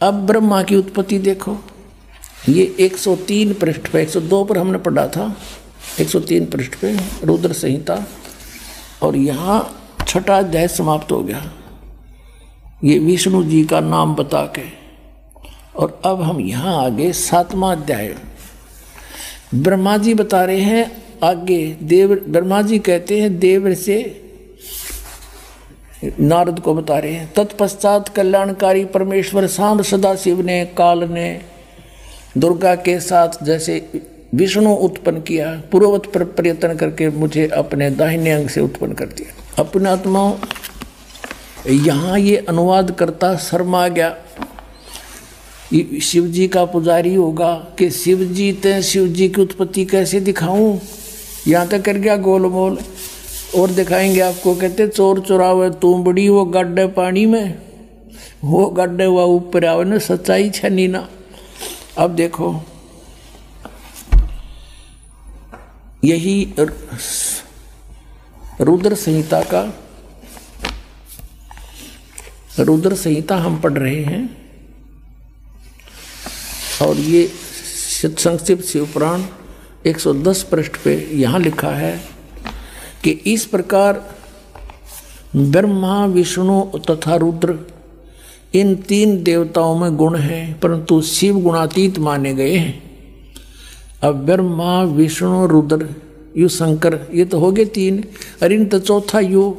अब ब्रह्मा की उत्पत्ति देखो, ये 103 पृष्ठ पे, 102 पर हमने पढ़ा था, 103 पृष्ठ पे रुद्र संहिता, और यहाँ छठा अध्याय समाप्त हो गया ये विष्णु जी का नाम बता के। और अब हम यहाँ आगे 7वां अध्याय, ब्रह्मा जी बता रहे हैं आगे। देव ब्रह्मा जी कहते हैं देव से नारद को बता रहे हैं, तत्पश्चात कल्याणकारी परमेश्वर सांब सदाशिव ने काल ने दुर्गा के साथ जैसे विष्णु उत्पन्न किया, पूर्ववत पर प्रयत्न करके मुझे अपने दाहिने अंग से उत्पन्न कर दिया। अपने आत्माओं, यहाँ ये अनुवाद करता शर्मा गया, शिव जी का पुजारी होगा कि शिव जी की उत्पत्ति कैसे दिखाऊं, यहाँ तक कर गया गोलमोल। और दिखाएंगे आपको, कहते चोर चुरावे तुमबड़ी वो गड्ढे पानी में, वो गड्ढे हुआ ऊपर आवे ना, सच्चाई छनी ना। अब देखो यही रुद्र संहिता का, रुद्र संहिता हम पढ़ रहे हैं, और ये संक्षिप्त शिवपुराण 110 पृष्ठ पे यहाँ लिखा है कि इस प्रकार ब्रह्मा विष्णु तथा रुद्र इन 3 देवताओं में गुण हैं, परंतु शिव गुणातीत माने गए हैं। अब ब्रह्मा विष्णु रुद्र यु शंकर, ये तो हो गए 3, और इन तो चौथा यु,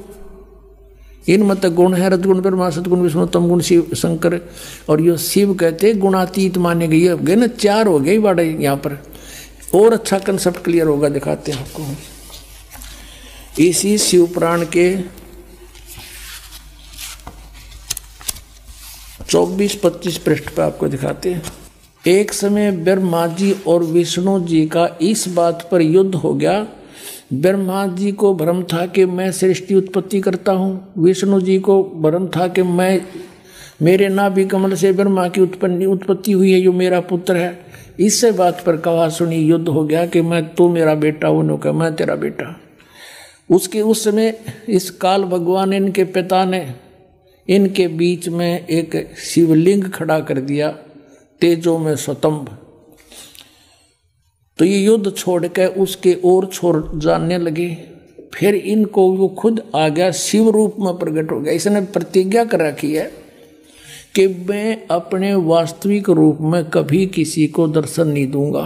इन मत गुण है रजगुण ब्रह्मा सतगुण विष्णु तमगुण शिव शंकर, और यो शिव कहते गुणातीत माने गए। ये हो गए ना 4 हो गए बड़े यहाँ पर, और अच्छा कंसेप्ट क्लियर होगा, दिखाते हैं आपको। इसी शिवपुराण के 24-25 पृष्ठ पर आपको दिखाते हैं। एक समय ब्रह्मा जी और विष्णु जी का इस बात पर युद्ध हो गया। ब्रह्मा जी को भ्रम था कि मैं सृष्टि उत्पत्ति करता हूँ, विष्णु जी को भ्रम था कि मैं, मेरे नाभि कमल से ब्रह्मा की उत्पत्ति हुई है, जो मेरा पुत्र है। इससे बात पर कहा सुनी युद्ध हो गया कि मैं, तू मेरा बेटा, उन्होंने कहा मैं तेरा बेटा। उसके उस समय इस काल भगवान इनके पिता ने इनके बीच में एक शिवलिंग खड़ा कर दिया, तेजों में स्वतंभ। तो ये युद्ध छोड़ के उसके और छोड़ जानने लगे। फिर इनको वो खुद आ गया, शिव रूप में प्रकट हो गया। इसने प्रतिज्ञा कर रखी है कि मैं अपने वास्तविक रूप में कभी किसी को दर्शन नहीं दूंगा।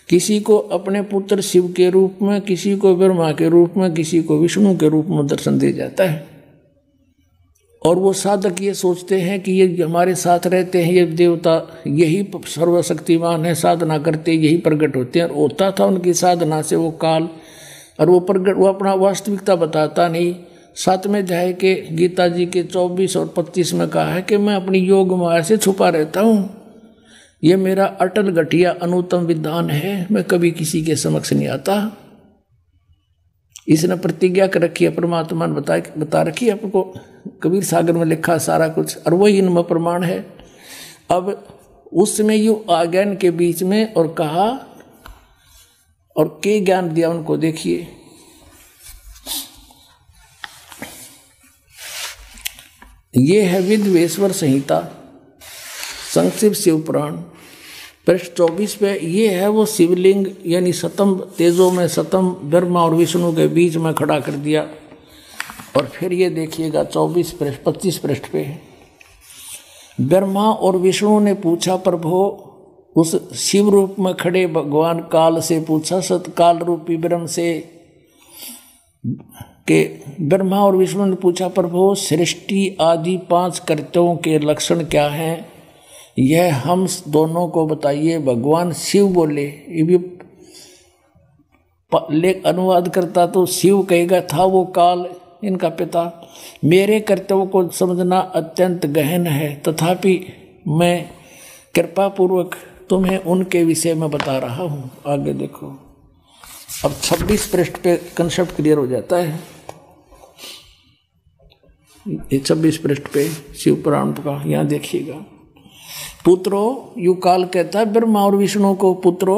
किसी को अपने पुत्र शिव के रूप में, किसी को ब्रह्मा के रूप में, किसी को विष्णु के रूप में दर्शन दे जाता है। और वो साधक ये सोचते हैं कि ये हमारे साथ रहते हैं, ये देवता यही सर्वशक्तिमान है, साधना करते यही प्रकट होते हैं। और होता था उनकी साधना से वो काल, और वो प्रकट, वो अपना वास्तविकता बताता नहीं। 7वें अध्याय के गीता जी के 24 और 25 में कहा है कि मैं अपनी योग माया से छुपा रहता हूँ, ये मेरा अटल गठिया अनुत्तम विधान है, मैं कभी किसी के समक्ष नहीं आता। इसने प्रतिज्ञा कर रखी है, परमात्मा ने बता रखी है आपको, कबीर सागर में लिखा सारा कुछ, और वही इनमें प्रमाण है। अब उसमें यू आ गया इनके बीच में और कहा, और के ज्ञान दिया उनको, देखिए ये है विद्वेश्वर संहिता संक्षिप्त शिवपुराण पृष्ठ 24 पे। ये है वो शिवलिंग, यानी सतम, तेजों में सतम ब्रह्मा और विष्णु के बीच में खड़ा कर दिया। और फिर ये देखिएगा 25 पृष्ठ पे, ब्रह्मा और विष्णु ने पूछा, प्रभु, उस शिव रूप में खड़े भगवान काल से पूछा, सतकाल रूपी ब्रह्म से, के ब्रह्मा और विष्णु ने पूछा, प्रभु, सृष्टि आदि 5 कर्तव्यों के लक्षण क्या हैं, यह हम दोनों को बताइए। भगवान शिव बोले, ये भी अनुवाद करता तो शिव कहेगा, था वो काल इनका पिता। मेरे कर्तव्यों को समझना अत्यंत गहन है, तथापि मैं कृपा पूर्वक तुम्हें उनके विषय में बता रहा हूँ। आगे देखो, अब 26 पृष्ठ पे कंसेप्ट क्लियर हो जाता है। ये 26 पृष्ठ पे शिव पुराण का, यहाँ देखिएगा। पुत्रो, यू काल कहता है ब्रह्मा और विष्णु को, पुत्रो,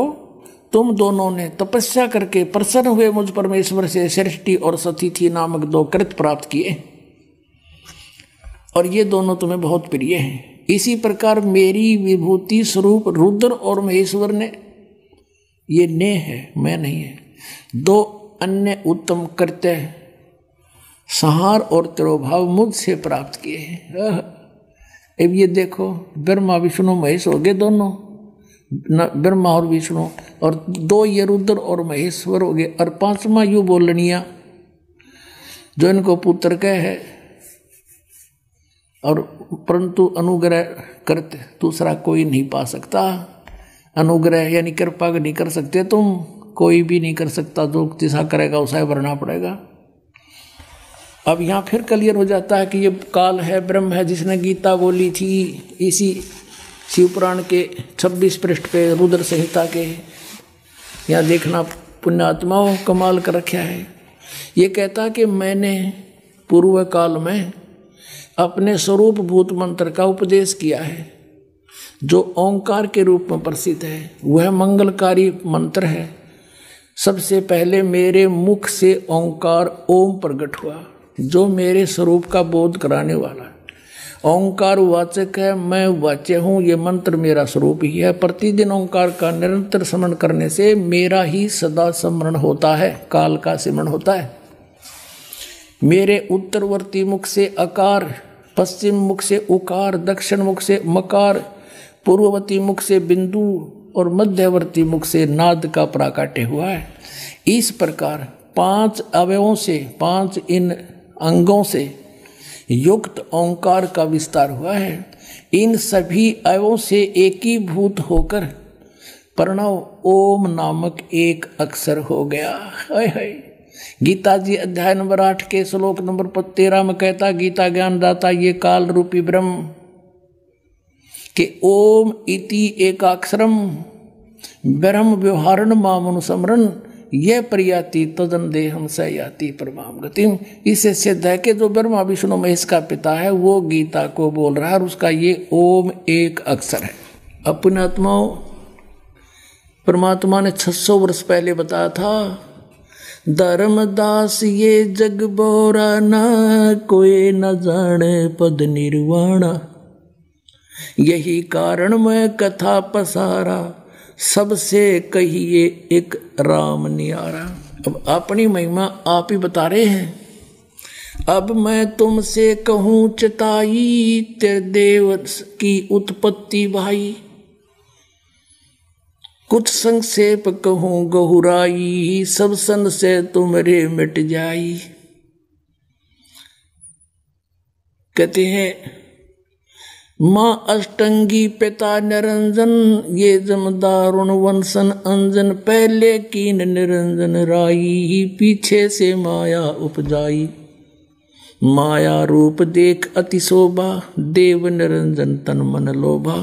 तुम दोनों ने तपस्या करके प्रसन्न हुए मुझ परमेश्वर से सृष्टि और सतिथि नामक 2 कृत प्राप्त किए, और ये दोनों तुम्हें बहुत प्रिय हैं। इसी प्रकार मेरी विभूति स्वरूप रुद्र और महेश्वर ने, ये ने है, मैं नहीं है, दो अन्य उत्तम करते संहार और तिरोभाव मुझसे प्राप्त किए हैं। अब ये देखो, ब्रह्मा विष्णु महेश हो गए दोनों, ब्रह्मा और विष्णु, और दो ये रुद्र और महेश्वर हो गए, और पांचवा यू बोलनिया जो इनको पुत्र कह है, और परंतु अनुग्रह करते दूसरा कोई नहीं पा सकता। अनुग्रह यानी कृपा नहीं कर सकते तुम, कोई भी नहीं कर सकता, जो जैसा करेगा उसा भरना पड़ेगा। अब यहाँ फिर क्लियर हो जाता है कि ये काल है, ब्रह्म है, जिसने गीता बोली थी। इसी शिवपुराण के 26 पृष्ठ पे रुद्र संहिता के यहाँ देखना, पुण्यात्माओं कमाल कर रखा है। ये कहता कि मैंने पूर्व काल में अपने स्वरूप भूत मंत्र का उपदेश किया है, जो ओंकार के रूप में प्रसिद्ध है। वह मंगलकारी मंत्र है। सबसे पहले मेरे मुख से ओंकार ओम प्रकट हुआ, जो मेरे स्वरूप का बोध कराने वाला है। ओंकार वाचक है, मैं वाच्य हूँ, ये मंत्र मेरा स्वरूप ही है। प्रतिदिन ओंकार का निरंतर स्मरण करने से मेरा ही सदा स्मरण होता है, काल का सिमरण होता है। मेरे उत्तरवर्ती मुख से अकार, पश्चिम मुख से उकार, दक्षिण मुख से मकार, पूर्ववर्ती मुख से बिंदु और मध्यवर्ती मुख से नाद का प्राकट्य हुआ है। इस प्रकार 5 अवयवों से, 5 इन अंगों से युक्त ओंकार का विस्तार हुआ है। इन सभी अवयवों से एकीभूत होकर प्रणव ओम नामक एक अक्षर हो गया। हाय हाय। गीता जी अध्याय नंबर 8 के श्लोक नंबर 13 में कहता, गीता ज्ञान दाता ये काल रूपी ब्रह्म के ओम इति एकाक्षरम ब्रह्म व्यवहारण मामनुसमरण यह प्रयाति तदन देहम स याति परमाम गतिम। इससे सिद्ध है कि जो ब्रह्मा विष्णु महेश का पिता है वो गीता को बोल रहा है, और उसका ये ओम एक अक्षर है। अपने आत्माओं, परमात्मा ने 600 वर्ष पहले बताया था, धर्मदास ये जग बोरा ना, कोई न जाने पद निर्वाणा, यही कारण मैं कथा पसारा, सबसे कहिए एक राम नियारा। अब अपनी महिमा आप ही बता रहे हैं। अब मैं तुमसे कहूँ चताई, तेरे देव की उत्पत्ति भाई, कुछ संक्षेप कहूँ गहुराई, सब सन से तुमरे मिट जाई। कहते हैं माँ अष्टंगी पिता निरंजन, ये जमदारुण वंशन अंजन, पहले कीन निरंजन राई, पीछे से माया उपजाई। माया रूप देख अति शोभा, देव निरंजन तन मन लोभा।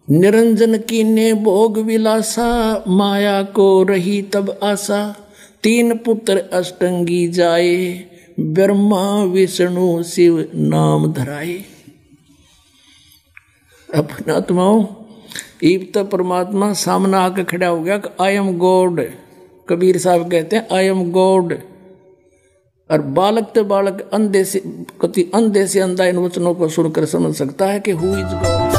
निरंजन कीने भोग विलासा, माया को रही तब आशा। 3 पुत्र अष्टंगी जाए, ब्रह्मा विष्णु शिव नाम धराए। अपने आत्माओं, इब तो परमात्मा सामने आकर खड़ा हो गया कि आई एम गॉड। कबीर साहब कहते हैं आई एम गॉड। और बालक तो बालक अंधे से अंधा इन वचनों को सुनकर समझ सकता है कि हु इज गॉड।